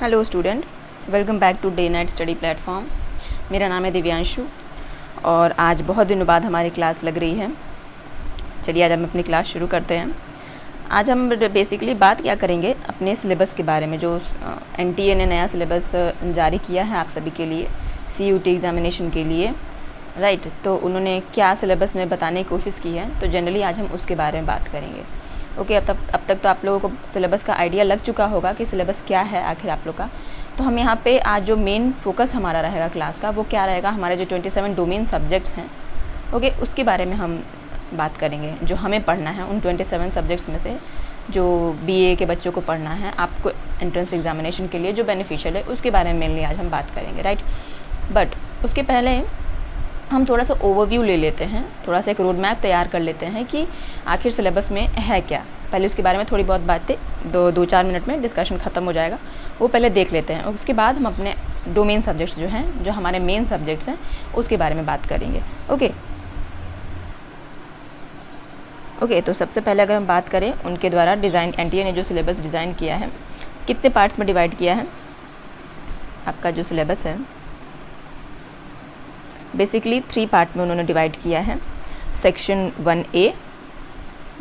Hello student, welcome back to day night study platform. मेरा नाम है दिव्यांशु और आज बहुत दिनों बाद हमारी क्लास लग रही है। चलिए आज हम अपनी क्लास शुरू करते हैं। आज हम बेसिकली बात क्या करेंगे अपने सिलेबस के बारे में, जो एनटीए ने नया सिलेबस जारी किया है आप सभी के लिए सीयूटी एग्ज़ामिनेशन के लिए, राइट। तो उन्होंने क्या सिलेबस में बताने की कोशिश की है, तो जनरली आज हम उसके बारे में बात करेंगे। ओके, अब तक तो आप लोगों को सिलेबस का आइडिया लग चुका होगा कि सिलेबस क्या है आखिर आप लोग का। तो हम यहाँ पे आज जो मेन फोकस हमारा रहेगा क्लास का वो क्या रहेगा, हमारे जो 27 डोमेन सब्जेक्ट्स हैं, ओके, उसके बारे में हम बात करेंगे। जो हमें पढ़ना है उन 27 सब्जेक्ट्स में से जो बीए के बच्चों को पढ़ना है आपको एंट्रेंस एग्जामिनेशन के लिए जो बेनिफिशियल है उसके बारे में मेनली आज हम बात करेंगे, राइट। बट उसके पहले हम थोड़ा सा ओवरव्यू ले लेते हैं, थोड़ा सा एक रोड मैप तैयार कर लेते हैं कि आखिर सिलेबस में है क्या। पहले उसके बारे में थोड़ी बहुत बातें दो चार मिनट में डिस्कशन ख़त्म हो जाएगा, वो पहले देख लेते हैं। और उसके बाद हम अपने डोमेन सब्जेक्ट्स जो हैं, जो हमारे मेन सब्जेक्ट्स हैं, उसके बारे में बात करेंगे। ओके, तो सबसे पहले अगर हम बात करें उनके द्वारा डिज़ाइन, एनटीए ने जो सिलेबस डिज़ाइन किया है, कितने पार्ट्स में डिवाइड किया है आपका जो सिलेबस है, बेसिकली 3 पार्ट में उन्होंने डिवाइड किया है। सेक्शन 1A,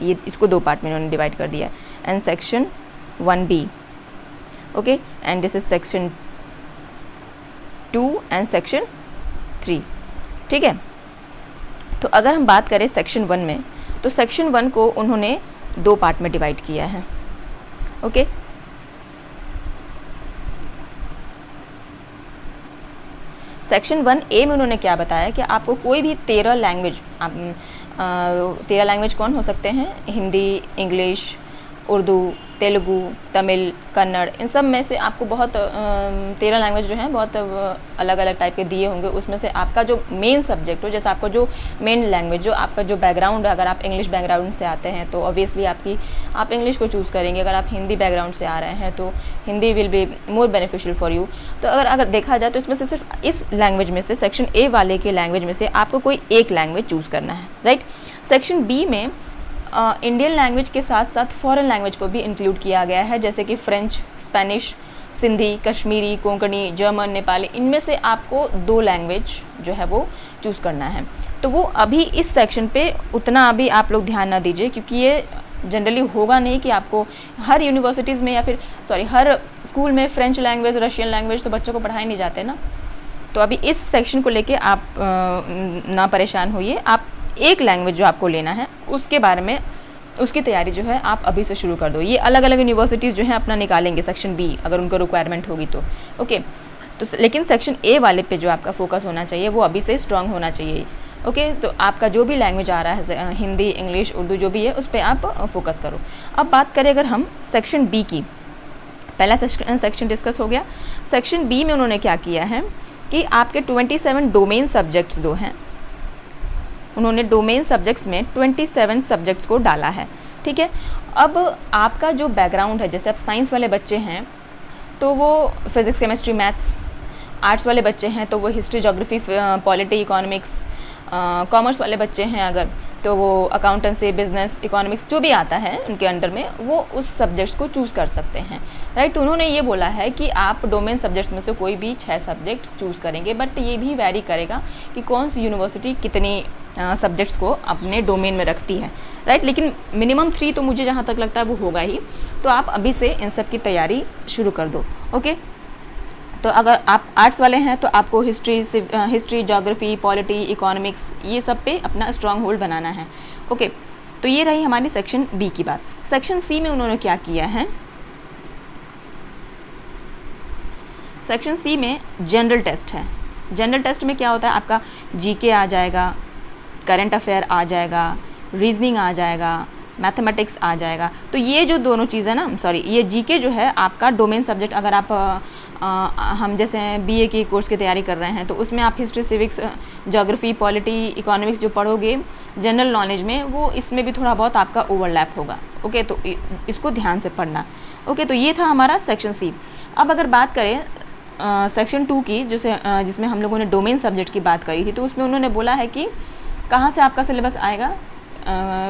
ये इसको 2 पार्ट में उन्होंने डिवाइड कर दिया है, and section 1B, okay, and this is section 2 and section 3, ठीक है। तो अगर हम बात करें सेक्शन 1 में, तो सेक्शन 1 को उन्होंने 2 पार्ट में डिवाइड किया है, ओके। सेक्शन 1A में उन्होंने क्या बताया कि आपको कोई भी 13 लैंग्वेज, 13 लैंग्वेज कौन हो सकते हैं, हिंदी, इंग्लिश, उर्दू, तेलुगु, तमिल, कन्नड़, इन सब में से आपको बहुत 13 लैंग्वेज जो हैं बहुत अलग अलग टाइप के दिए होंगे। उसमें से आपका जो मेन सब्जेक्ट हो, जैसे आपको जो मेन लैंग्वेज, जो आपका जो बैकग्राउंड है, अगर आप इंग्लिश बैकग्राउंड से आते हैं तो ऑब्वियसली आप इंग्लिश को चूज़ करेंगे। अगर आप हिंदी बैकग्राउंड से आ रहे हैं तो Hindi will be more beneficial for you. तो अगर देखा जाए तो इसमें से सिर्फ इस लैंग्वेज में से, सेक्शन ए वाले के लैंग्वेज में से आपको कोई एक लैंग्वेज चूज़ करना है, राइट। सेक्शन बी में इंडियन लैंग्वेज के साथ साथ फॉरेन लैंग्वेज को भी इंक्लूड किया गया है, जैसे कि French, Spanish, Sindhi, Kashmiri, Konkani, German, Nepali. इनमें से आपको 2 लैंग्वेज जो है वो चूज़ करना है। तो वो अभी इस सेक्शन पे उतना अभी आप लोग ध्यान ना दीजिए, क्योंकि ये जनरली होगा नहीं कि आपको हर यूनिवर्सिटीज़ में या फिर हर स्कूल में फ्रेंच लैंग्वेज, रशियन लैंग्वेज तो बच्चों को पढ़ाए नहीं जाते ना। तो अभी इस सेक्शन को लेके आप ना परेशान होइए। आप एक लैंग्वेज जो आपको लेना है उसके बारे में, उसकी तैयारी जो है आप अभी से शुरू कर दो। ये अलग अलग यूनिवर्सिटीज़ जो हैं अपना निकालेंगे सेक्शन बी, अगर उनको रिक्वायरमेंट होगी तो, ओके। तो लेकिन सेक्शन ए वाले पे जो आपका फोकस होना चाहिए वो अभी से स्ट्रांग होना चाहिए, ओके। तो आपका जो भी लैंग्वेज आ रहा है, हिंदी, इंग्लिश, उर्दू, जो भी है उस पर आप फोकस करो। अब बात करें अगर हम सेक्शन बी की, पहला सेक्शन डिस्कस हो गया। सेक्शन बी में उन्होंने क्या किया है कि आपके 27 डोमेन सब्जेक्ट्स दो हैं, उन्होंने डोमेन सब्जेक्ट्स में 27 सब्जेक्ट्स को डाला है, ठीक है। अब आपका जो बैकग्राउंड है, जैसे आप साइंस वाले बच्चे हैं तो वो फिज़िक्स, केमिस्ट्री, मैथ्स, आर्ट्स वाले बच्चे हैं तो वो history, geography, polity, economics, commerce वाले बच्चे हैं अगर तो वो अकाउंटेंसी, बिजनेस, इकोनॉमिक्स जो भी आता है उनके अंडर में वो उस सब्जेक्ट्स को चूज़ कर सकते हैं, राइट। तो उन्होंने ये बोला है कि आप डोमेन सब्जेक्ट्स में से कोई भी 6 सब्जेक्ट्स चूज़ करेंगे, बट ये भी वैरी करेगा कि कौन सी यूनिवर्सिटी कितनी सब्जेक्ट्स को अपने डोमेन में रखती है, राइट। लेकिन मिनिमम 3 तो मुझे जहाँ तक लगता है वो होगा ही। तो आप अभी से इन सब की तैयारी शुरू कर दो, ओके। तो अगर आप आर्ट्स वाले हैं तो आपको हिस्ट्री, ज्योग्राफी, पॉलिटी, इकोनॉमिक्स, ये सब पे अपना स्ट्रॉन्ग होल्ड बनाना है, ओके। तो ये रही हमारी सेक्शन बी की बात। सेक्शन सी में उन्होंने क्या किया है, सेक्शन सी में जनरल टेस्ट है। जनरल टेस्ट में क्या होता है, आपका जीके आ जाएगा, करंट अफेयर आ जाएगा, रीजनिंग आ जाएगा, मैथमेटिक्स आ जाएगा। तो ये जो दोनों चीज़ें ना, ये जीके जो है आपका डोमेन सब्जेक्ट, अगर आप हम जैसे बीए की कोर्स की तैयारी कर रहे हैं तो उसमें आप history, civics, geography, polity, economics जो पढ़ोगे जनरल नॉलेज में, वो इसमें भी थोड़ा बहुत आपका ओवरलैप होगा, ओके। तो इसको ध्यान से पढ़ना, ओके। तो ये था हमारा सेक्शन सी। अब अगर बात करें सेक्शन 2 की, जिसमें हम लोगों ने डोमेन सब्जेक्ट की बात करी थी, तो उसमें उन्होंने बोला है कि कहाँ से आपका सिलेबस आएगा,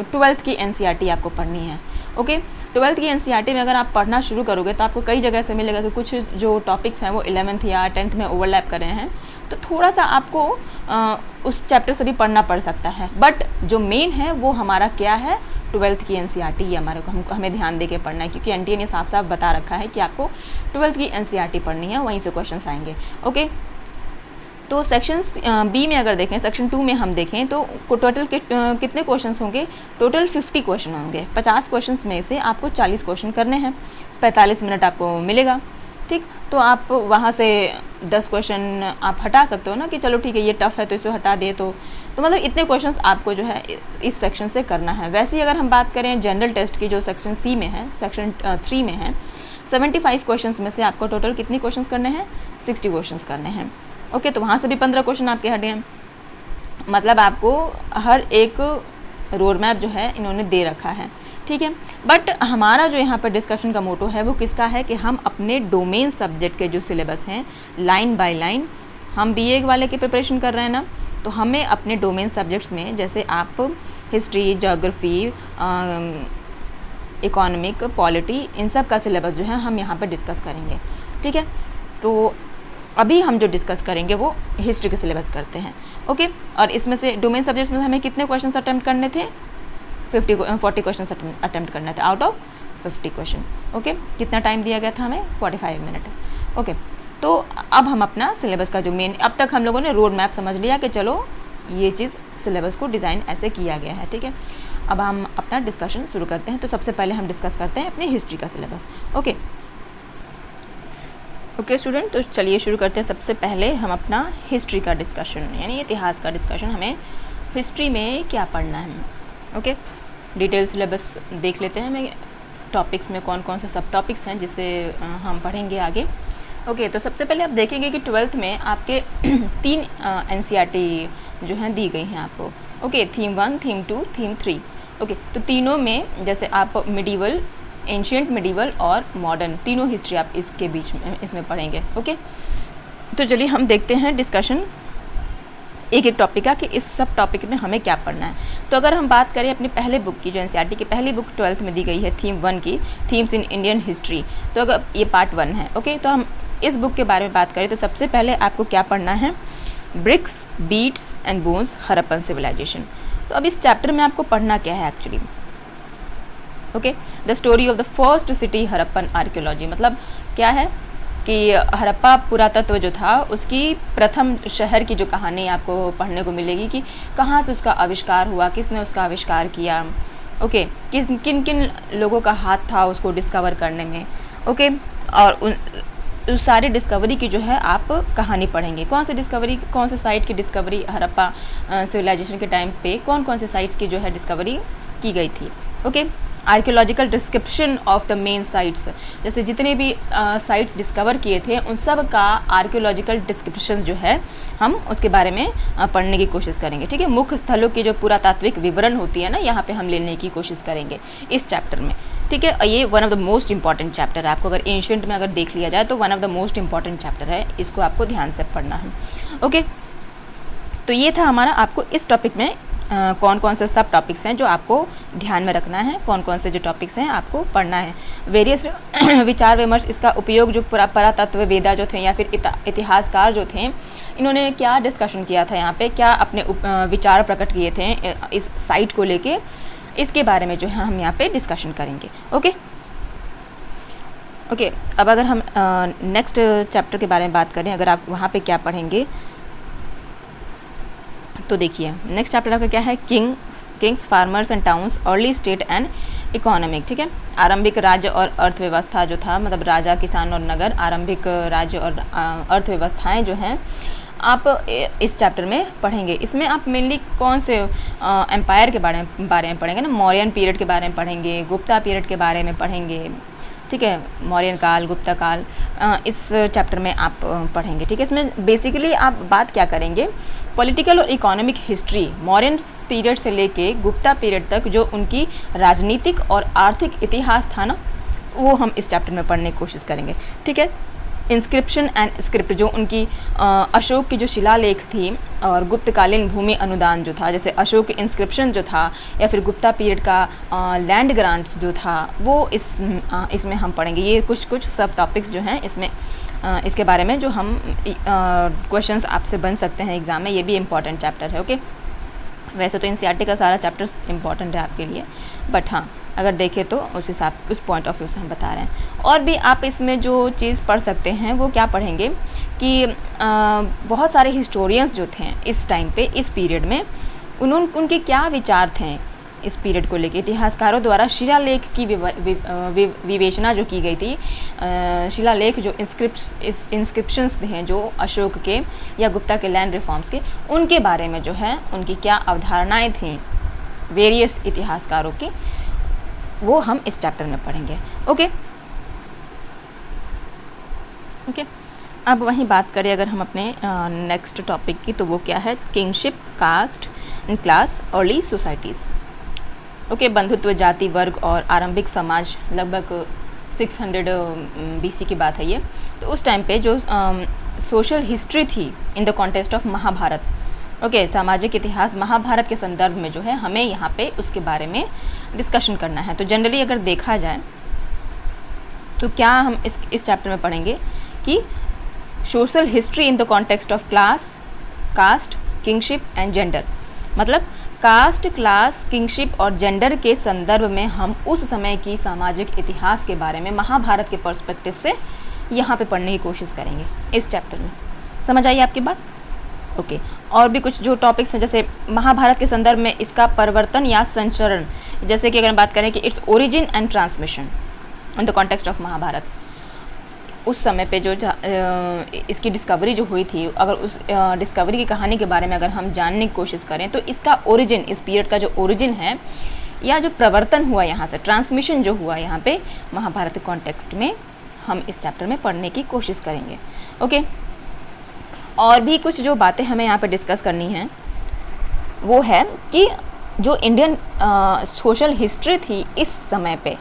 12th की एनसीईआरटी आपको पढ़नी है, ओके। ट्वेल्थ की एनसीईआरटी में अगर आप पढ़ना शुरू करोगे तो आपको कई जगह से मिलेगा कि कुछ जो टॉपिक्स हैं वो 11th या 10th में ओवरलैप कर रहे हैं, तो थोड़ा सा आपको उस चैप्टर से भी पढ़ना पड़ सकता है। बट जो मेन है वो हमारा क्या है, ट्वेल्थ की एनसीईआरटी ही हमारे को हमें ध्यान दे के पढ़ना है, क्योंकि एनटीए ने साफ साफ बता रखा है कि आपको ट्वेल्थ की एनसीईआरटी पढ़नी है, वहीं से क्वेश्चन आएंगे। ओके, तो सेक्शन बी में अगर देखें, सेक्शन 2 में हम देखें तो टोटल कितने क्वेश्चंस होंगे, टोटल 50 क्वेश्चन होंगे। 50 क्वेश्चंस में से आपको 40 क्वेश्चन करने हैं, 45 मिनट आपको मिलेगा। ठीक, तो आप वहाँ से 10 क्वेश्चन आप हटा सकते हो ना, कि चलो ठीक है ये टफ है तो इसे हटा दे, तो मतलब इतने क्वेश्चंस आपको जो है इस सेक्शन से करना है। वैसे ही अगर हम बात करें जनरल टेस्ट की जो सेक्शन सी में है, सेक्शन 3 में है, 75 क्वेश्चंस में से आपको टोटल कितने क्वेश्चंस करने हैं, 60 क्वेश्चंस करने हैं। ओके, तो वहाँ से भी 15 क्वेश्चन आपके हटे हैं। मतलब आपको हर एक रोड मैप जो है इन्होंने दे रखा है। ठीक है, बट हमारा जो यहाँ पर डिस्कशन का मोटो है वो किसका है कि हम अपने डोमेन सब्जेक्ट के जो सिलेबस हैं लाइन बाय लाइन, हम बीए वाले की प्रिपरेशन कर रहे हैं ना, तो हमें अपने डोमेन सब्जेक्ट्स में जैसे आप हिस्ट्री, ज्योग्राफी, इकोनॉमिक, पॉलिटी, इन सब का सिलेबस जो है हम यहाँ पर डिस्कस करेंगे। ठीक है, तो अभी हम जो डिस्कस करेंगे वो हिस्ट्री के सिलेबस करते हैं। ओके, और इसमें से डोमेन सब्जेक्ट्स में हमें कितने क्वेश्चन अटैम्प्ट करने थे, 40 क्वेश्चन अटैम्प्ट करने थे आउट ऑफ 50 क्वेश्चन। ओके, कितना टाइम दिया गया था हमें, 45 मिनट। ओके, तो अब हम अपना सिलेबस का जो मेन, अब तक हम लोगों ने रोड मैप समझ लिया कि चलो ये चीज़ सिलेबस को डिज़ाइन ऐसे किया गया है। ठीक है, अब हम अपना डिस्कशन शुरू करते हैं। तो सबसे पहले हम डिस्कस करते हैं अपने हिस्ट्री का सिलेबस। ओके स्टूडेंट, तो चलिए शुरू करते हैं। सबसे पहले हम अपना हिस्ट्री का डिस्कशन, यानी इतिहास का डिस्कशन, हमें हिस्ट्री में क्या पढ़ना है। ओके, डिटेल सिलेबस देख लेते हैं हमें टॉपिक्स में कौन कौन से सब टॉपिक्स हैं जिसे हम पढ़ेंगे आगे। ओके, तो सबसे पहले आप देखेंगे कि 12th में आपके 3 एनसीईआरटी जो हैं दी गई हैं आपको। Okay, theme 1, theme 2, theme 3। Okay, तो तीनों में जैसे आप मिडीवल, एंशिएंट, मिडीवल और मॉडर्न, तीनों हिस्ट्री आप इसके बीच में इसमें पढ़ेंगे। ओके, तो चलिए हम देखते हैं डिस्कशन एक एक टॉपिक का कि इस सब टॉपिक में हमें क्या पढ़ना है। तो अगर हम बात करें अपनी पहले बुक की, जो एनसीईआरटी की पहली बुक 12th में दी गई है, थीम 1 की, थीम्स इन इंडियन हिस्ट्री, तो अगर ये पार्ट 1 है। ओके, तो हम इस बुक के बारे में बात करें तो सबसे पहले आपको क्या पढ़ना है, bricks, beads and bones, Harappan civilization. तो अब इस चैप्टर में आपको पढ़ना क्या है actually. Okay, the story of the first city Harappan archaeology, मतलब क्या है कि हड़प्पा पुरातत्व जो था उसकी प्रथम शहर की जो कहानी आपको पढ़ने को मिलेगी कि कहाँ से उसका आविष्कार हुआ, किसने उसका आविष्कार किया। ओके, किन किन लोगों का हाथ था उसको डिस्कवर करने में। ओके, और उस सारी डिस्कवरी की जो है आप कहानी पढ़ेंगे। कौन सी डिस्कवरी, कौन से साइट की डिस्कवरी, हड़प्पा सिविलाइजेशन के टाइम पे कौन कौन से साइट्स की जो है डिस्कवरी की गई थी। Okay, archaeological description of the main sites, जैसे जितने भी साइट्स डिस्कवर किए थे उन सब का आर्कियोलॉजिकल डिस्क्रिप्शन जो है हम उसके बारे में पढ़ने की कोशिश करेंगे। ठीक है, मुख्य स्थलों की जो पुरातात्विक विवरण होती है ना, यहाँ पे हम लेने की कोशिश करेंगे इस चैप्टर में। ठीक है, ये one of the most important chapter है। आपको अगर एंशिएंट में अगर देख लिया जाए तो one of the most important chapter है, इसको आपको ध्यान से पढ़ना है। ओके, तो ये था हमारा, आपको इस टॉपिक में कौन कौन से सब टॉपिक्स हैं जो आपको ध्यान में रखना है, कौन कौन से जो टॉपिक्स हैं आपको पढ़ना है। वेरियस विचार विमर्श, इसका उपयोग जो पुरातत्व वेदा जो थे या फिर इतिहासकार जो थे, इन्होंने क्या डिस्कशन किया था यहाँ पे, क्या अपने विचार प्रकट किए थे इस साइट को लेके, इसके बारे में जो है हम यहाँ पे डिस्कशन करेंगे। ओके, अब अगर हम नेक्स्ट चैप्टर के बारे में बात करें, अगर आप वहाँ पे क्या पढ़ेंगे तो देखिए नेक्स्ट चैप्टर आपका क्या है, Kings, farmers and towns, early state and economic. ठीक है, आरंभिक राज्य और अर्थव्यवस्था जो था, मतलब राजा, किसान और नगर, आरंभिक राज्य और अर्थव्यवस्थाएं जो हैं आप इस चैप्टर में पढ़ेंगे। इसमें आप मेनली कौन से एम्पायर के बारे में पढ़ेंगे ना, मौर्यन पीरियड के बारे में पढ़ेंगे, गुप्ता पीरियड के बारे में पढ़ेंगे। ठीक है, मौर्यन काल, गुप्ता काल, इस चैप्टर में आप पढ़ेंगे। ठीक है, इसमें बेसिकली आप बात क्या करेंगे, पॉलिटिकल और इकोनॉमिक हिस्ट्री मौर्यन पीरियड से लेके गुप्ता पीरियड तक जो उनकी राजनीतिक और आर्थिक इतिहास था ना, वो हम इस चैप्टर में पढ़ने की कोशिश करेंगे। ठीक है, इंस्क्रिप्शन एंड स्क्रिप्ट, जो उनकी अशोक की जो शिलालेख थी और गुप्तकालीन भूमि अनुदान जो था, जैसे अशोक इंस्क्रिप्शन जो था या फिर गुप्ता पीरियड का लैंड ग्रांट्स जो था, वो इसमें हम पढ़ेंगे। ये कुछ सब टॉपिक्स जो हैं इसमें इसके बारे में जो हम क्वेश्चंस आपसे बन सकते हैं एग्ज़ाम में, ये भी इम्पॉर्टेंट चैप्टर है। ओके, वैसे तो एनसीईआरटी का सारा चैप्टर्स इम्पॉर्टेंट है आपके लिए, बट हाँ अगर देखें तो उस पॉइंट ऑफ व्यू से हम बता रहे हैं। और भी आप इसमें जो चीज़ पढ़ सकते हैं वो क्या पढ़ेंगे कि बहुत सारे हिस्टोरियंस जो थे इस टाइम पे, इस पीरियड में, उनके क्या विचार थे इस पीरियड को लेके। इतिहासकारों द्वारा शिलालेख की विवेचना जो की गई थी, शिलालेख जो इंस्क्रिप्शंस हैं जो अशोक के या गुप्ता के लैंड रिफॉर्म्स के, उनके बारे में जो है उनकी क्या अवधारणाएं थीं वेरियस इतिहासकारों की, वो हम इस चैप्टर में पढ़ेंगे। ओके, अब वहीं बात करें अगर हम अपने नेक्स्ट टॉपिक की, तो वो क्या है, kingship, caste and class, early societies. Okay, बंधुत्व, जाति, वर्ग और आरंभिक समाज, लगभग 600 BC की बात है ये। तो उस टाइम पे जो सोशल हिस्ट्री थी in the context of Mahabharata, okay, सामाजिक इतिहास महाभारत के संदर्भ में जो है हमें यहाँ पे उसके बारे में डिस्कशन करना है। तो जनरली अगर देखा जाए तो क्या हम इस चैप्टर में पढ़ेंगे कि social history in the context of class, caste, kingship and gender, मतलब कास्ट, क्लास, किंगशिप और जेंडर के संदर्भ में हम उस समय की सामाजिक इतिहास के बारे में महाभारत के पर्सपेक्टिव से यहाँ पे पढ़ने की कोशिश करेंगे इस चैप्टर में। समझ आई आपकी बात? ओके, और भी कुछ जो टॉपिक्स हैं, जैसे महाभारत के संदर्भ में इसका परिवर्तन या संचरण, जैसे कि अगर बात करें कि its origin and transmission in the context of Mahabharata, उस समय पे जो इसकी डिस्कवरी जो हुई थी, अगर उस डिस्कवरी की कहानी के बारे में अगर हम जानने की कोशिश करें तो इसका ओरिजिन, इस पीरियड का जो ओरिजिन है या जो प्रवर्तन हुआ यहाँ से, ट्रांसमिशन जो हुआ यहाँ पे महाभारत के कॉन्टेक्स्ट में, हम इस चैप्टर में पढ़ने की कोशिश करेंगे। ओके, और भी कुछ जो बातें हमें यहाँ पे डिस्कस करनी हैं वो है कि जो इंडियन सोशल हिस्ट्री थी इस समय पे,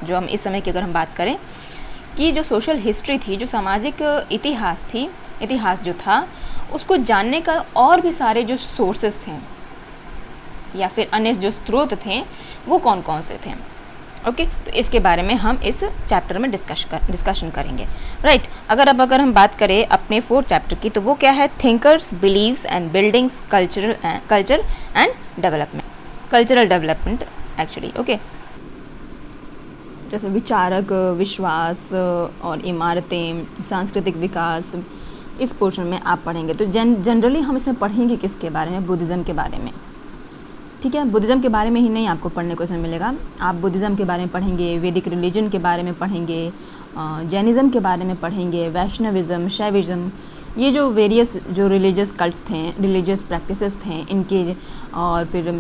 जो हम इस समय की अगर हम बात करें कि जो सोशल हिस्ट्री थी, जो सामाजिक इतिहास जो था, उसको जानने का और भी सारे जो सोर्सेस थे या फिर अन्य जो स्रोत थे वो कौन कौन से थे। ओके, तो इसके बारे में हम इस चैप्टर में डिस्कशन करेंगे। राइट, अगर हम बात करें अपने 4th चैप्टर की, तो वो क्या है, thinkers, beliefs and buildings, culture and development, cultural development actually. Okay, जैसे विचारक, विश्वास और इमारतें, सांस्कृतिक विकास, इस पोर्शन में आप पढ़ेंगे। तो जनरली हम इसमें पढ़ेंगे किसके बारे में, बुद्धिज़्म के बारे में। ठीक है, बुद्धिज़्म के बारे में ही नहीं आपको पढ़ने को इसमें मिलेगा, आप बुद्धिज़्म के बारे में पढ़ेंगे, वैदिक रिलीजन के बारे में पढ़ेंगे, जैनिज़्म के बारे में पढ़ेंगे, वैष्णविज़्म, शैविज़्म, ये जो वेरियस जो रिलीजियस कल्ट्स थे, रिलीजियस प्रैक्टिसेस थे इनके, और फिर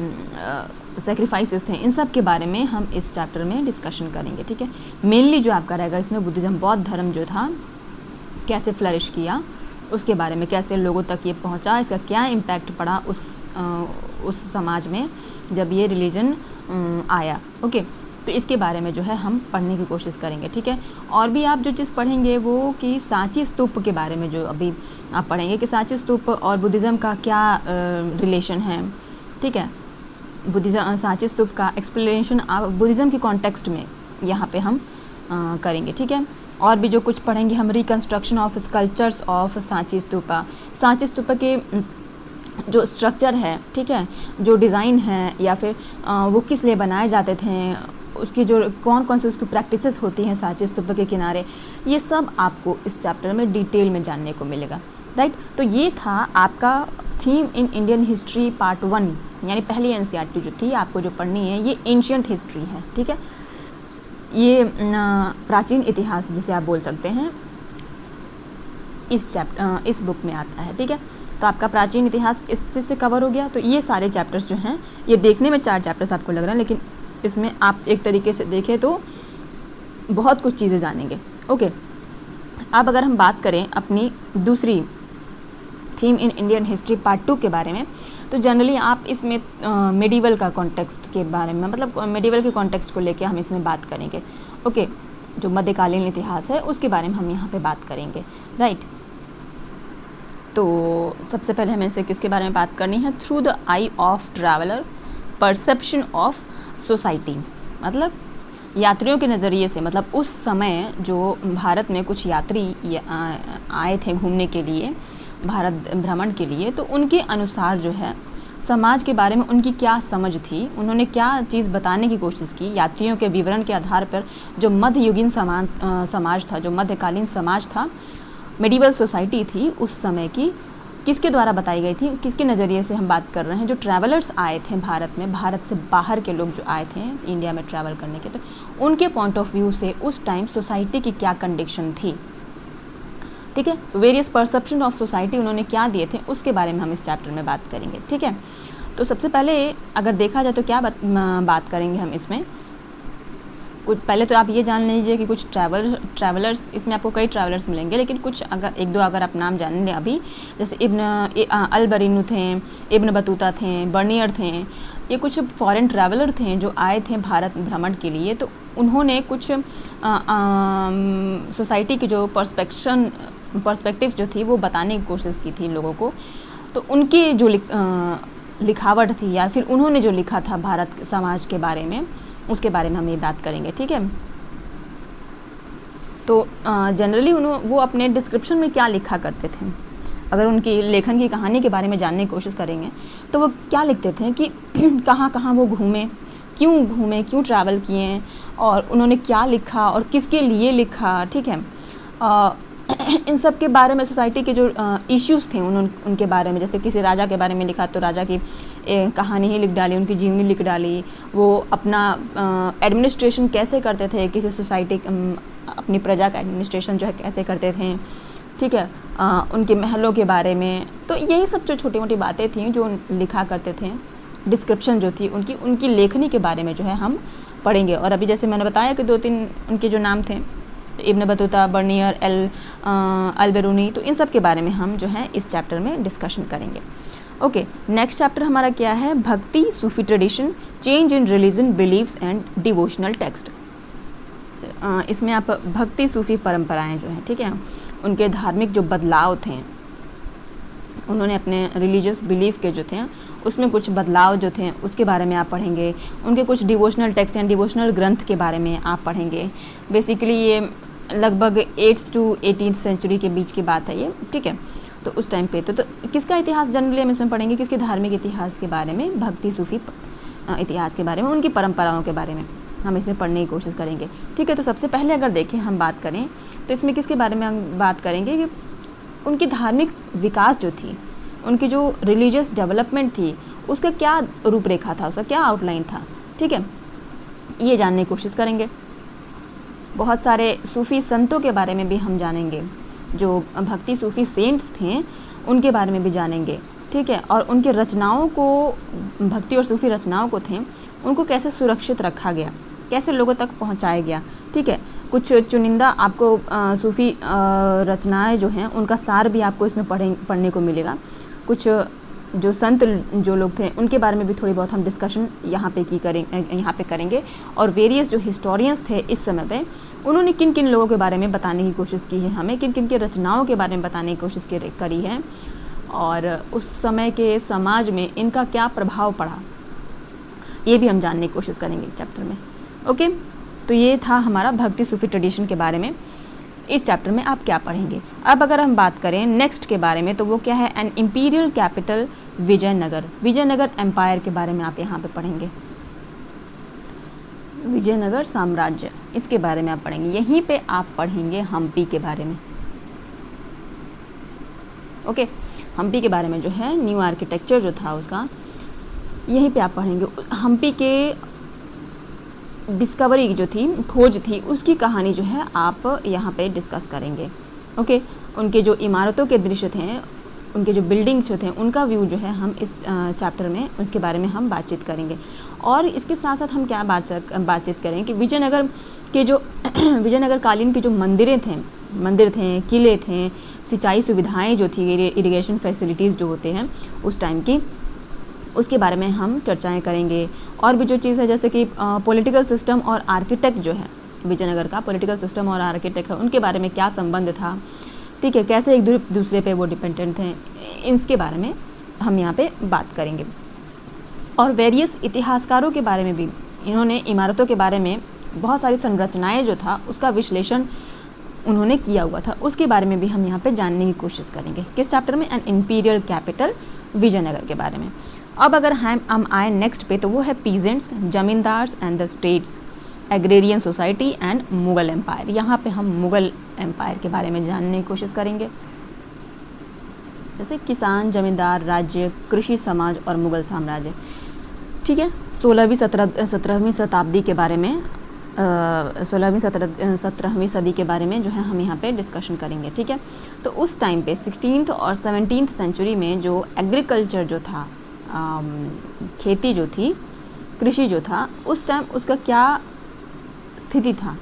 सेक्रीफाइसेस थे, इन सब के बारे में हम इस चैप्टर में डिस्कशन करेंगे। ठीक है, मेनली जो आपका रहेगा इसमें बुद्धिज़्म, बौद्ध धर्म जो था कैसे फ्लरिश किया, उसके बारे में, कैसे लोगों तक ये पहुंचा, इसका क्या इम्पैक्ट पड़ा उस समाज में जब ये रिलीजन आया। ओके, तो इसके बारे में जो है हम पढ़ने की कोशिश करेंगे। ठीक है, और भी आप जो चीज़ पढ़ेंगे वो कि सांची स्तूप के बारे में जो अभी आप पढ़ेंगे कि सांची स्तूप और बुद्धिज़्म का क्या रिलेशन है। ठीक है, सांची स्तूप का एक्सप्लेनेशन आप बुद्धिज़्म के कॉन्टेक्स्ट में यहाँ पे हम करेंगे। ठीक है, और भी जो कुछ पढ़ेंगे हम, reconstruction of sculptures of Sanchi stupa, Sanchi stupa के जो स्ट्रक्चर है, ठीक है, जो डिज़ाइन है या फिर वो किस लिए बनाए जाते थे, उसकी जो कौन से उसकी प्रैक्टिसेस होती हैं सांची स्तूपा के किनारे, ये सब आपको इस चैप्टर में डिटेल में जानने को मिलेगा। राइट, तो ये था आपका theme in Indian history part 1, यानी पहली एनसीईआरटी जो थी आपको जो पढ़नी है ये एंशिएंट हिस्ट्री है। ठीक है, ये प्राचीन इतिहास जिसे आप बोल सकते हैं, इस बुक में आता है। ठीक है, तो आपका प्राचीन इतिहास इस चीज़ से कवर हो गया। तो ये सारे चैप्टर्स जो हैं, ये देखने में 4 चैप्टर्स आपको लग रहे हैं, लेकिन इसमें आप एक तरीके से देखें तो बहुत कुछ चीज़ें जानेंगे। ओके, अब अगर हम बात करें अपनी दूसरी theme in Indian history part 2 के बारे में, तो जनरली आप इसमें मेडिवल का कॉन्टेक्स्ट के बारे में, मतलब मेडिवल के कॉन्टेक्स्ट को लेके हम इसमें बात करेंगे। ओके, जो मध्यकालीन इतिहास है उसके बारे में हम यहाँ पे बात करेंगे, राइट। तो सबसे पहले हमें से किसके बारे में बात करनी है, through the I of traveller perception of society, मतलब यात्रियों के नज़रिए से, मतलब उस समय जो भारत में कुछ यात्री आए थे घूमने के लिए, भारत भ्रमण के लिए, तो उनके अनुसार जो है समाज के बारे में उनकी क्या समझ थी, उन्होंने क्या चीज़ बताने की कोशिश की। यात्रियों के विवरण के आधार पर जो मध्ययुगीन समाज था, जो मध्यकालीन समाज था, मेडिवल सोसाइटी थी उस समय की, किसके द्वारा बताई गई थी, किसके नज़रिए से हम बात कर रहे हैं, जो ट्रैवलर्स आए थे भारत में, भारत से बाहर के लोग जो आए थे इंडिया में ट्रैवल करने के, तो उनके पॉइंट ऑफ व्यू से उस टाइम सोसाइटी की क्या कंडीशन थी, ठीक है। वेरियस परसेप्शन ऑफ सोसाइटी उन्होंने क्या दिए थे, उसके बारे में हम इस चैप्टर में बात करेंगे, ठीक है। तो सबसे पहले अगर देखा जाए तो क्या बात करेंगे हम इसमें, कुछ पहले तो आप ये जान लीजिए कि कुछ ट्रैवलर्स, इसमें आपको कई ट्रैवलर्स मिलेंगे, लेकिन कुछ अगर एक दो अगर आप नाम जान लें अभी, जैसे अल-बरीनू थे, इब्न बतूता थे, बर्नियर थे, ये कुछ फॉरेन ट्रैवलर थे जो आए थे भारत भ्रमण के लिए। तो उन्होंने कुछ सोसाइटी की जो पर्सपेक्टिव जो थी वो बताने की कोशिश की थी लोगों को। तो उनकी जो लिखावट थी या फिर उन्होंने जो लिखा था भारत समाज के बारे में, उसके बारे में हम ये बात करेंगे, ठीक है। तो जनरली वो अपने डिस्क्रिप्शन में क्या लिखा करते थे, अगर उनकी लेखन की कहानी के बारे में जानने की कोशिश करेंगे तो वो क्या लिखते थे कि कहाँ कहाँ वो घूमे, क्यों ट्रैवल किए, और उन्होंने क्या लिखा और किसके लिए लिखा, ठीक है। इन सब के बारे में, सोसाइटी के जो इश्यूज़ थे उनके बारे में, जैसे किसी राजा के बारे में लिखा तो राजा की कहानी ही लिख डाली, उनकी जीवनी लिख डाली, वो अपना एडमिनिस्ट्रेशन कैसे करते थे, किसी सोसाइटी अपनी प्रजा का एडमिनिस्ट्रेशन जो है कैसे करते थे, ठीक है, उनके महलों के बारे में। तो यही सब जो छोटी मोटी बातें थी जो लिखा करते थे, डिस्क्रिप्शन जो थी उनकी लेखनी के बारे में जो है हम पढ़ेंगे। और अभी जैसे मैंने बताया कि 2-3 उनके जो नाम थे, इब्न बतूता, बर्नियर, अल-बेरूनी, तो इन सब के बारे में हम जो है इस चैप्टर में डिस्कशन करेंगे। ओके, नेक्स्ट चैप्टर हमारा क्या है, Bhakti, Sufi tradition, change in religion, beliefs and devotional text. इसमें आप भक्ति सूफी परंपराएं जो हैं, ठीक है, उनके धार्मिक जो बदलाव थे, उन्होंने अपने रिलीजियस बिलीफ के जो थे उसमें कुछ बदलाव जो थे उसके बारे में आप पढ़ेंगे। उनके कुछ डिवोशनल टेक्स्ट एंड डिवोशनल ग्रंथ के बारे में आप पढ़ेंगे। बेसिकली ये लगभग 8th to 18th सेंचुरी के बीच की बात है ये, ठीक है। तो उस टाइम पे तो किसका इतिहास जनरली हम इसमें पढ़ेंगे, किसके धार्मिक इतिहास के बारे में, भक्ति सूफी इतिहास के बारे में, उनकी परंपराओं के बारे में हम इसमें पढ़ने की कोशिश करेंगे, ठीक है। तो सबसे पहले अगर देखें हम बात करें तो इसमें किसके बारे में हम बात करेंगे कि उनकी धार्मिक विकास जो थी, उनकी जो रिलीजियस डेवलपमेंट थी, उसका क्या रूपरेखा था, उसका क्या आउटलाइन था, ठीक है, ये जानने की कोशिश करेंगे। बहुत सारे सूफ़ी संतों के बारे में भी हम जानेंगे, जो भक्ति सूफ़ी सेंट्स थे उनके बारे में भी जानेंगे, ठीक है। और उनके रचनाओं को, भक्ति और सूफ़ी रचनाओं को थे, उनको कैसे सुरक्षित रखा गया, कैसे लोगों तक पहुंचाया गया, ठीक है। कुछ चुनिंदा आपको सूफ़ी रचनाएं जो हैं उनका सार भी आपको इसमें पढ़ने को मिलेगा। कुछ जो संत जो लोग थे उनके बारे में भी थोड़ी बहुत हम डिस्कशन यहाँ पे करेंगे। और वेरियस जो हिस्टोरियंस थे इस समय पे, उन्होंने किन किन लोगों के बारे में बताने की कोशिश की है, हमें किन किन के रचनाओं के बारे में बताने की कोशिश करी है, और उस समय के समाज में इनका क्या प्रभाव पड़ा, ये भी हम जानने की कोशिश करेंगे चैप्टर में। ओके, तो ये था हमारा भक्ति सूफी ट्रेडिशन के बारे में। इस चैप्टर में आप क्या पढ़ेंगे। अब अगर हम बात करें नेक्स्ट के बारे में, तो वो क्या है, an imperial capital Vijayanagar empire के बारे में आप यहाँ पे पढ़ेंगे। विजयनगर साम्राज्य, इसके बारे में आप पढ़ेंगे। यहीं पे आप पढ़ेंगे हम्पी के बारे में। ओके, हम्पी के बारे में जो है न्यू आर्किटेक्चर जो था उसका, यहीं पे आप पढ़ेंगे। हम्पी के डिस्कवरी जो थी, खोज थी, उसकी कहानी जो है आप यहाँ पे डिस्कस करेंगे। ओके, उनके जो इमारतों के दृश्य थे, उनके जो बिल्डिंग्स जो थे, उनका व्यू जो है हम इस चैप्टर में उसके बारे में हम बातचीत करेंगे। और इसके साथ साथ हम क्या बातचीत करें कि विजयनगर के जो विजयनगर कालीन के जो मंदिर थे, किले थे, सिंचाई सुविधाएँ जो थी, इरिगेशन फैसिलिटीज़ जो होते हैं उस टाइम की, उसके बारे में हम चर्चाएं करेंगे। और भी जो चीज़ है जैसे कि पॉलिटिकल सिस्टम और आर्किटेक्ट जो है विजयनगर का पॉलिटिकल सिस्टम और आर्किटेक्ट है उनके बारे में क्या संबंध था, ठीक है, कैसे एक दूसरे पे वो डिपेंडेंट थे, इसके बारे में हम यहाँ पे बात करेंगे। और वेरियस इतिहासकारों के बारे में भी इन्होंने इमारतों के बारे में बहुत सारी संरचनाएं जो था उसका विश्लेषण उन्होंने किया हुआ था, उसके बारे में भी हम यहाँ पे जानने की कोशिश करेंगे। किस चैप्टर में? एन इंपीरियल कैपिटल विजयनगर के बारे में। अब अगर हम आए नेक्स्ट पे तो वो है peasants, zamindars and the states, agrarian society and Mughal empire. यहाँ पे हम मुगल एम्पायर के बारे में जानने की कोशिश करेंगे, जैसे किसान, जमींदार, राज्य, कृषि समाज और मुगल साम्राज्य, ठीक है। 16वीं शताब्दी के बारे में 17वीं सदी के बारे में जो है हम यहाँ पे डिस्कशन करेंगे, ठीक है। तो उस टाइम पे 16th और 17th सेंचुरी में जो एग्रीकल्चर जो था, खेती जो थी, कृषि जो था, उस टाइम उसका क्या स्थिति था,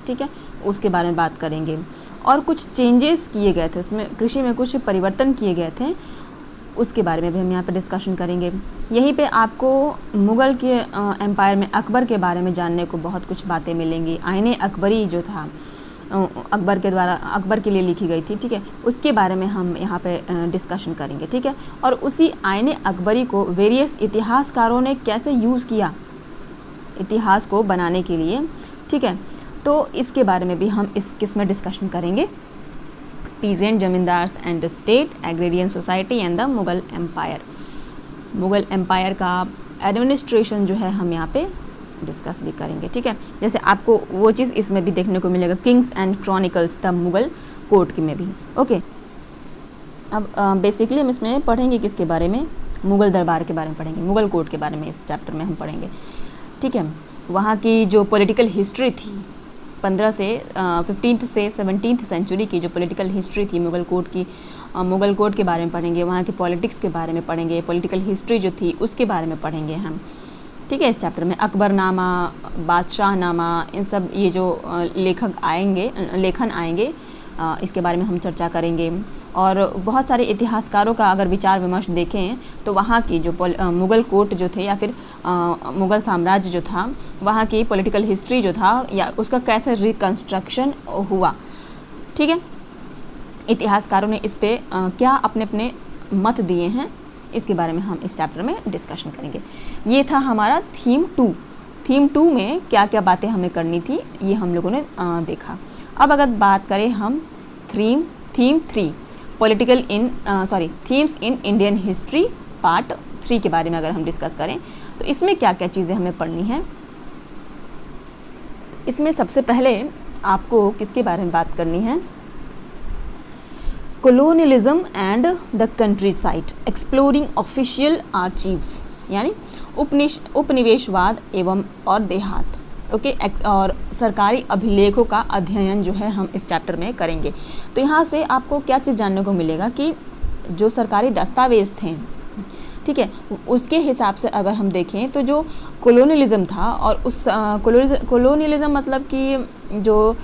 ठीक है, उसके बारे में बात करेंगे। और कुछ चेंजेस किए गए थे उसमें, कृषि में कुछ परिवर्तन किए गए थे, उसके बारे में भी हम यहाँ पे डिस्कशन करेंगे। यहीं पे आपको मुग़ल के एम्पायर में अकबर के बारे में जानने को बहुत कुछ बातें मिलेंगी। आईने अकबरी जो था अकबर के द्वारा, अकबर के लिए लिखी गई थी, ठीक है, उसके बारे में हम यहाँ पे डिस्कशन करेंगे, ठीक है। और उसी आईने अकबरी को वेरियस इतिहासकारों ने कैसे यूज़ किया इतिहास को बनाने के लिए, ठीक है, तो इसके बारे में भी हम इस किस में डिस्कशन करेंगे। Peasant, zamindars and state, agrarian society and the Mughal empire. Mughal empire का एडमिनिस्ट्रेशन जो है हम यहाँ पे डिस्कस भी करेंगे, ठीक है। जैसे आपको वो चीज़ इसमें भी देखने को मिलेगा, Kings and chronicles the Mughal court में भी, ओके। अब बेसिकली हम इसमें पढ़ेंगे किसके बारे में, मुग़ल दरबार के बारे में पढ़ेंगे, मुग़ल कोर्ट के बारे में इस चैप्टर में हम पढ़ेंगे, ठीक है। वहाँ की जो पॉलिटिकल हिस्ट्री थी 15 से 15th से 17th सेंचुरी की जो पॉलिटिकल हिस्ट्री थी मुग़ल कोर्ट की, मुग़ल कोर्ट के बारे में पढ़ेंगे, वहाँ की पॉलिटिक्स के बारे में पढ़ेंगे, पॉलिटिकल हिस्ट्री जो थी उसके बारे में पढ़ेंगे हम, ठीक है। इस चैप्टर में अकबरनामा, बादशाहनामा, इन सब ये जो लेखन आएंगे इसके बारे में हम चर्चा करेंगे। और बहुत सारे इतिहासकारों का अगर विचार विमर्श देखें तो वहाँ की जो मुग़ल कोर्ट जो थे या फिर मुग़ल साम्राज्य जो था, वहाँ की पॉलिटिकल हिस्ट्री जो था या उसका कैसे रिकन्स्ट्रक्शन हुआ, ठीक है, इतिहासकारों ने इस पे क्या अपने अपने मत दिए हैं, इसके बारे में हम इस चैप्टर में डिस्कशन करेंगे। ये था हमारा थीम 2। थीम 2 में क्या क्या बातें हमें करनी थी ये हम लोगों ने देखा। अब अगर बात करें हम theme 3 themes in Indian history part 3 के बारे में अगर हम डिस्कस करें तो इसमें क्या क्या चीज़ें हमें पढ़नी है। इसमें सबसे पहले आपको किसके बारे में बात करनी है, colonialism and the countryside, exploring official archives, यानी उपनिवेशवाद एवं और देहात, ओके। और सरकारी अभिलेखों का अध्ययन जो है हम इस चैप्टर में करेंगे। तो यहाँ से आपको क्या चीज़ जानने को मिलेगा कि जो सरकारी दस्तावेज थे, ठीक है, उसके हिसाब से अगर हम देखें तो जो कोलोनियलिज्म था, और उस कोलोनियलिज्म मतलब कि जो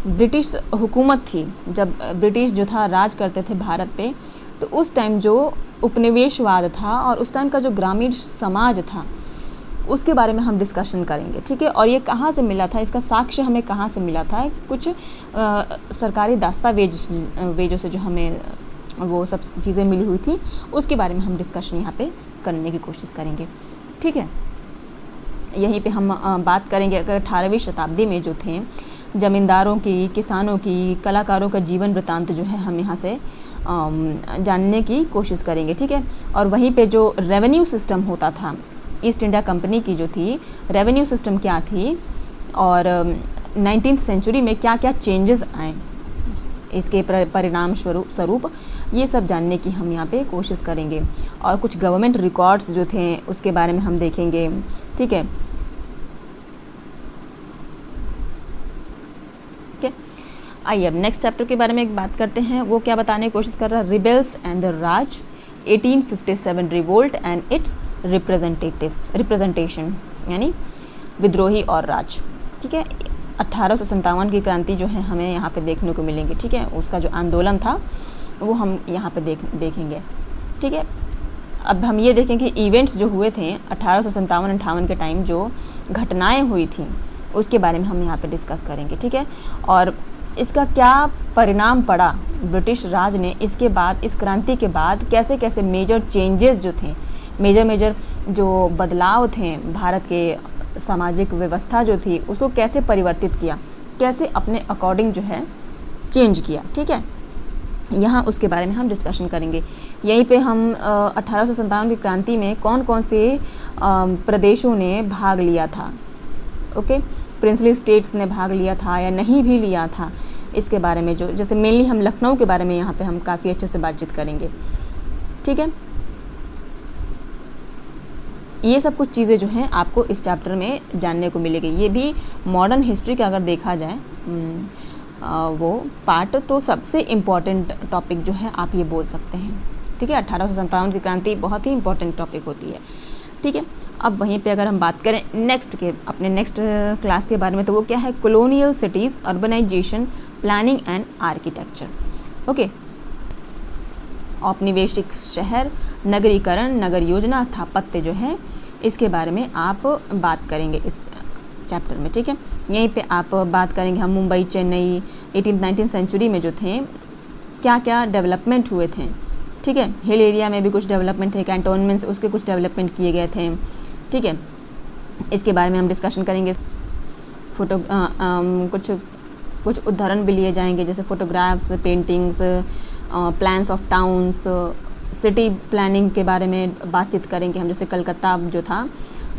ब्रिटिश हुकूमत थी, जब ब्रिटिश जो था राज करते थे भारत पे, तो उस टाइम जो उपनिवेशवाद था और उस टाइम का जो ग्रामीण समाज था उसके बारे में हम डिस्कशन करेंगे, ठीक है। और ये कहाँ से मिला था, इसका साक्ष्य हमें कहाँ से मिला था, कुछ सरकारी दस्तावेजों से जो हमें वो सब चीज़ें मिली हुई थी उसके बारे में हम डिस्कशन यहाँ पे करने की कोशिश करेंगे, ठीक है। यहीं पे हम बात करेंगे अगर 18वीं शताब्दी में जो थे ज़मींदारों की, किसानों की, कलाकारों का जीवन वृत्तांत जो है हम यहाँ से जानने की कोशिश करेंगे, ठीक है। और वहीं पे जो रेवेन्यू सिस्टम होता था, ईस्ट इंडिया कंपनी की जो थी रेवेन्यू सिस्टम क्या थी, और 19th सेंचुरी में क्या क्या चेंजेस आए इसके परिणाम स्वरूप, ये सब जानने की हम यहाँ पे कोशिश करेंगे। और कुछ गवर्नमेंट रिकॉर्ड्स जो थे उसके बारे में हम देखेंगे, ठीक है। आइए अब नेक्स्ट चैप्टर के बारे में एक बात करते हैं। वो क्या बताने की कोशिश कर रहा है, rebels and the Raj, 1857 revolt and it's representation, यानी विद्रोही और राज, ठीक है। 1857 की क्रांति जो है हमें यहाँ पे देखने को मिलेंगी, ठीक है। उसका जो आंदोलन था वो हम यहाँ पे देखेंगे, ठीक है। अब हम ये देखें कि इवेंट्स जो हुए थे 1857-58 के टाइम, जो घटनाएं हुई थी उसके बारे में हम यहाँ पे डिस्कस करेंगे, ठीक है। और इसका क्या परिणाम पड़ा ब्रिटिश राज ने, इसके बाद इस क्रांति के बाद कैसे कैसे मेजर चेंजेस जो थे, मेजर जो बदलाव थे भारत के सामाजिक व्यवस्था जो थी उसको कैसे परिवर्तित किया, कैसे अपने अकॉर्डिंग जो है चेंज किया, ठीक है। यहाँ उसके बारे में हम डिस्कशन करेंगे। यहीं पे हम 1857 की क्रांति में कौन कौन से प्रदेशों ने भाग लिया था, ओके, प्रिंसली स्टेट्स ने भाग लिया था या नहीं भी लिया था, इसके बारे में जो जैसे मेनली हम लखनऊ के बारे में यहाँ पे हम काफ़ी अच्छे से बातचीत करेंगे, ठीक है। ये सब कुछ चीज़ें जो हैं आपको इस चैप्टर में जानने को मिलेगी। ये भी मॉडर्न हिस्ट्री का अगर देखा जाए वो पार्ट, तो सबसे इम्पॉर्टेंट टॉपिक जो है आप ये बोल सकते हैं, ठीक है। 1857 की क्रांति बहुत ही इम्पॉर्टेंट टॉपिक होती है, ठीक है। अब वहीं पे अगर हम बात करें अपने नेक्स्ट क्लास के बारे में, तो वो क्या है, colonial cities, urbanization, planning and architecture, okay. औपनिवेशिक शहर, नगरीकरण, नगर योजना, स्थापत्य जो है, इसके बारे में आप बात करेंगे इस चैप्टर में, ठीक है। यहीं पे आप बात करेंगे हम मुंबई, चेन्नई 18th-19th सेंचुरी में जो थे क्या क्या डेवलपमेंट हुए थे, ठीक है। हिल एरिया में भी कुछ डेवलपमेंट थे, कैंटोनमेंट्स उसके कुछ डेवलपमेंट किए गए थे, ठीक है। इसके बारे में हम डिस्कशन करेंगे। कुछ उदाहरण भी लिए जाएंगे, जैसे photographs, paintings, plans of towns, city planning के बारे में बातचीत करेंगे हम। जैसे कलकत्ता जो था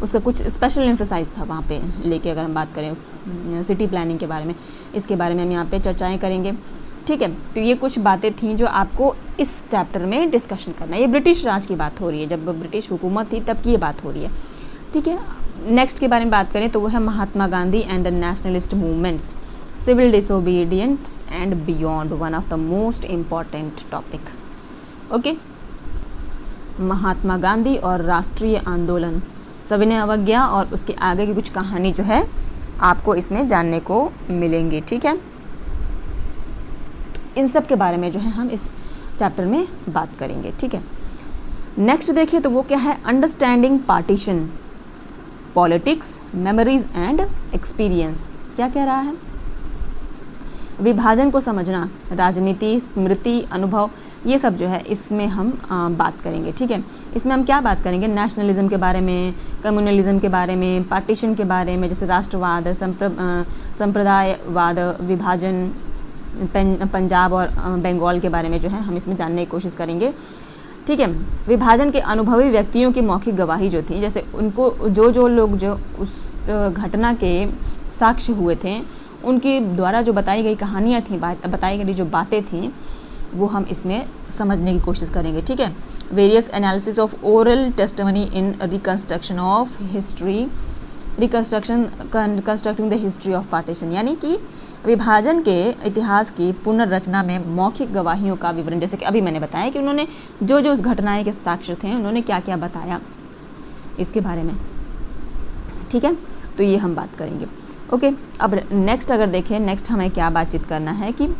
उसका कुछ स्पेशल एम्फेसाइज था वहाँ पे लेके, अगर हम बात करें सिटी प्लानिंग के बारे में, इसके बारे में हम यहाँ पे चर्चाएं करेंगे, ठीक है। तो ये कुछ बातें थी जो आपको इस चैप्टर में डिस्कशन करना है। ये ब्रिटिश राज की बात हो रही है, जब ब्रिटिश हुकूमत थी तब की ये बात हो रही है, ठीक है। नेक्स्ट के बारे में बात करें तो वो है Mahatma Gandhi and the nationalist movements, civil disobedience and beyond, one of the most important topic, okay. Mahatma Gandhi और राष्ट्रीय आंदोलन, सविनय अवज्ञा और उसके आगे की कुछ कहानी जो है आपको इसमें जानने को मिलेंगी, ठीक है। इन सब के बारे में जो है हम इस चैप्टर में बात करेंगे, ठीक है। नेक्स्ट देखिए तो वो क्या है, understanding partition, politics, memories and experience. क्या कह रहा है, विभाजन को समझना, राजनीति, स्मृति, अनुभव, ये सब जो है इसमें हम बात करेंगे, ठीक है। इसमें हम क्या बात करेंगे, नेशनलिज्म के बारे में, कम्युनलिज्म के बारे में, पार्टीशन के बारे में, जैसे राष्ट्रवाद, संप्रदायवाद, विभाजन, पंजाब और बंगाल के बारे में जो है हम इसमें जानने की कोशिश करेंगे, ठीक है। विभाजन के अनुभवी व्यक्तियों की मौखिक गवाही जो थी, जैसे उनको जो लोग जो उस घटना के साक्ष्य हुए थे उनके द्वारा जो बताई गई कहानियाँ थी, बताई गई जो बातें थीं, वो हम इसमें समझने की कोशिश करेंगे, ठीक है। Various analysis of oral testimony in reconstruction of history, constructing the history of partition, यानी कि विभाजन के इतिहास की पुनर्रचना में मौखिक गवाहियों का विवरण, जैसे कि अभी मैंने बताया कि उन्होंने जो उस घटनाएं के साक्ष्य थे उन्होंने क्या क्या बताया इसके बारे में, ठीक है। तो ये हम बात करेंगे, ओके। अब नेक्स्ट अगर देखें, नेक्स्ट हमें क्या बातचीत करना है कि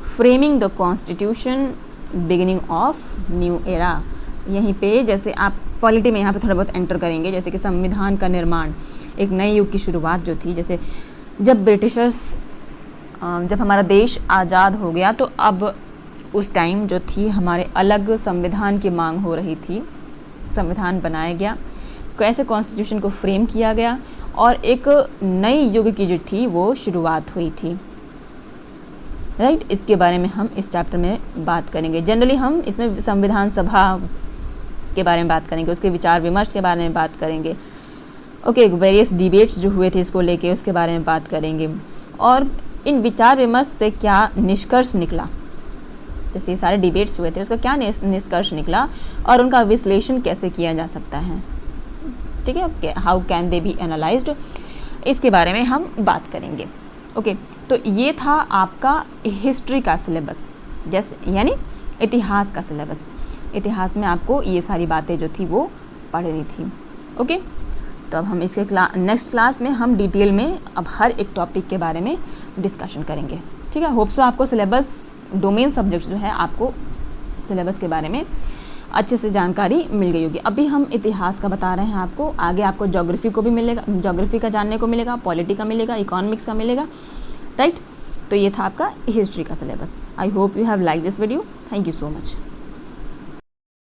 framing the constitution, beginning of new era. यहीं पे जैसे आप पॉलिटी में यहाँ पे थोड़ा बहुत एंटर करेंगे, जैसे कि संविधान का निर्माण, एक नए युग की शुरुआत जो थी, जैसे जब ब्रिटिशर्स, जब हमारा देश आज़ाद हो गया तो अब उस टाइम जो थी हमारे अलग संविधान की मांग हो रही थी, संविधान बनाया गया, कैसे कॉन्स्टिट्यूशन को फ्रेम किया गया और एक नई युग की जो थी वो शुरुआत हुई थी, राइट। इसके बारे में हम इस चैप्टर में बात करेंगे। जनरली हम इसमें संविधान सभा के बारे में बात करेंगे, उसके विचार विमर्श के बारे में बात करेंगे, ओके। वेरियस डिबेट्स जो हुए थे इसको लेके उसके बारे में बात करेंगे और इन विचार विमर्श से क्या निष्कर्ष निकला, जैसे ये सारे डिबेट्स हुए थे उसका क्या निष्कर्ष निकला और उनका विश्लेषण कैसे किया जा सकता है, ठीक है। How can they B analysed, इसके बारे में हम बात करेंगे, ओके। तो ये था आपका हिस्ट्री का सिलेबस, जैसे यानी इतिहास का सिलेबस। इतिहास में आपको ये सारी बातें जो थी वो पढ़नी थी, ओके। तो अब हम इसके नेक्स्ट क्लास में हम डिटेल में अब हर एक टॉपिक के बारे में डिस्कशन करेंगे, ठीक है। होप सो आपको सिलेबस, डोमेन सब्जेक्ट्स जो है आपको सिलेबस के बारे में अच्छे से जानकारी मिल गई होगी। अभी हम इतिहास का बता रहे हैं आपको, आगे आपको ज्योग्राफी को भी मिलेगा, ज्योग्राफी का जानने को मिलेगा, पॉलिटी का मिलेगा, इकोनॉमिक्स का मिलेगा, राइट। तो ये था आपका हिस्ट्री का syllabus. I hope you have like this video. Thank you so much.